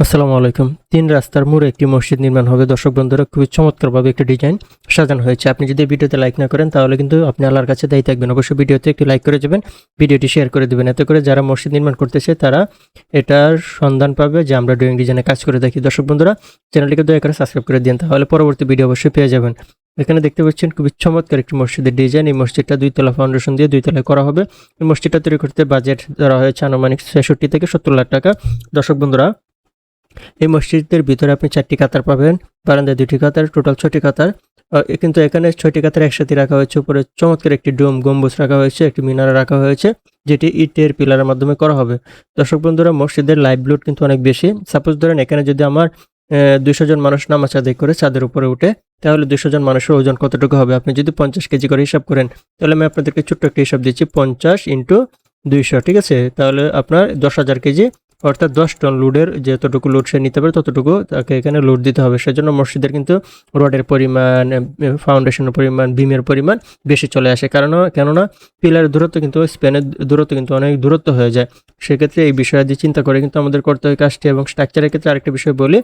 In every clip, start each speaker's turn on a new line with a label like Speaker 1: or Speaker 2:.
Speaker 1: আসসালামু আলাইকুম। ৩ রাস্তার মোড়ে একটি মসজিদ নির্মাণ হবে। দর্শক বন্ধুরা, খুবই চমৎকারভাবে একটি ডিজাইন সাজানো হয়েছে। আপনি যদি ভিডিওতে লাইক না করেন তাহলে কিন্তু আপনি আল্লাহর কাছে দায়ী থাকবেন। অবশ্যই ভিডিওতে একটি লাইক করে যাবেন, ভিডিওটি শেয়ার করে দেবেন। এতে করে যারা মসজিদ নির্মাণ করতেছে তারা এটার সন্ধান পাবে যে আমরা ড্রয়িং ডিজাইনে কাজ করে থাকি। দর্শক বন্ধুরা, চ্যানেলটিকে দয়া করে সাবস্ক্রাইব করে দিন, তাহলে পরবর্তী ভিডিও অবশ্যই পেয়ে যাবেন। এখানে দেখতে পাচ্ছেন খুবই চমৎকার একটি মসজিদের ডিজাইন। এই মসজিদটা ২ তলা ফাউন্ডেশন দিয়ে ২ তলায় করা হবে। এই মসজিদটা তৈরি করতে বাজেট ধরা হয়েছে আনুমানিক ৬৬ থেকে ৭০ লাখ টাকা। দর্শক বন্ধুরা, এই মসজিদের ভিতরে আপনি 4টি কাতার পাবেন, বারান্দায় 2টি কাতার, টোটাল 6টি কাতার। কিন্তু এখানে 6টি কাতার একসাথে রাখা হয়েছে। উপরে চমৎকার একটি ডোম গম্বুজ রাখা হয়েছে, একটি মিনারা রাখা হয়েছে, যেটি ইটের পিলারের মাধ্যমে করা হবে। দর্শক বন্ধুরা, মসজিদের লাইভ লোড কিন্তু অনেক বেশি। সাপোজ ধরেন এখানে যদি আমার 200 জন মানুষ নামাজ আদায় করে ছাদের উপরে উঠে, তাহলে 200 জন মানুষের ওজন কতটুকু হবে? আপনি যদি 50 কেজি করে হিসাব করেন, তাহলে আমি আপনাদেরকে ছোট্ট একটা হিসাব দিচ্ছি, 50 ইন্টু 200, ঠিক আছে? তাহলে আপনার 10,000 কেজি, অর্থাৎ 10 টন লোডের যতটুকু লোড সে নিতে পারে ততটুকু তাকে এখানে লোড দিতে হবে। সেজন্য মসজিদের কিন্তু রডের পরিমাণ, ফাউন্ডেশনের পরিমাণ, বিমের পরিমাণ বেশি চলে আসে। কেননা পিলারের দূরত্ব কিন্তু স্প্যানের দূরত্ব কিন্তু অনেক দূরত্ব হয়ে যায়। সেক্ষেত্রে এই বিষয়াদি চিন্তা করে কিন্তু আমাদের করতে হয় কাজটি। এবং স্ট্রাকচারের ক্ষেত্রে আরেকটা বিষয় বলি,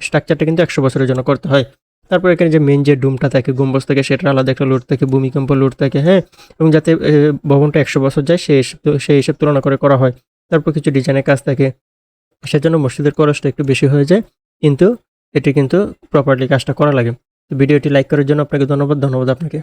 Speaker 1: স্ট্রাকচারটা কিন্তু 100 বছরের জন্য করতে হয়। তারপর এখানে যে মেইন যে ডুমটা থাকে, গম্বুজ থাকে, সেটার আলাদা একটা লোড থাকে, ভূমিকম্প লোড থাকে, হ্যাঁ? এবং যাতে ভবনটা 100 বছর যায় সেই হিসাব তুলনা করে করা হয়। তারপর কিছু ডিজাইনের কাজ থাকে, সেজন্য মসজিদের খরচটা একটু বেশি হয়ে যায়, কিন্তু এটি কিন্তু প্রপারলি কাজটা করা লাগে। তো ভিডিওটি লাইক করার জন্য আপনাকে ধন্যবাদ আপনাকে।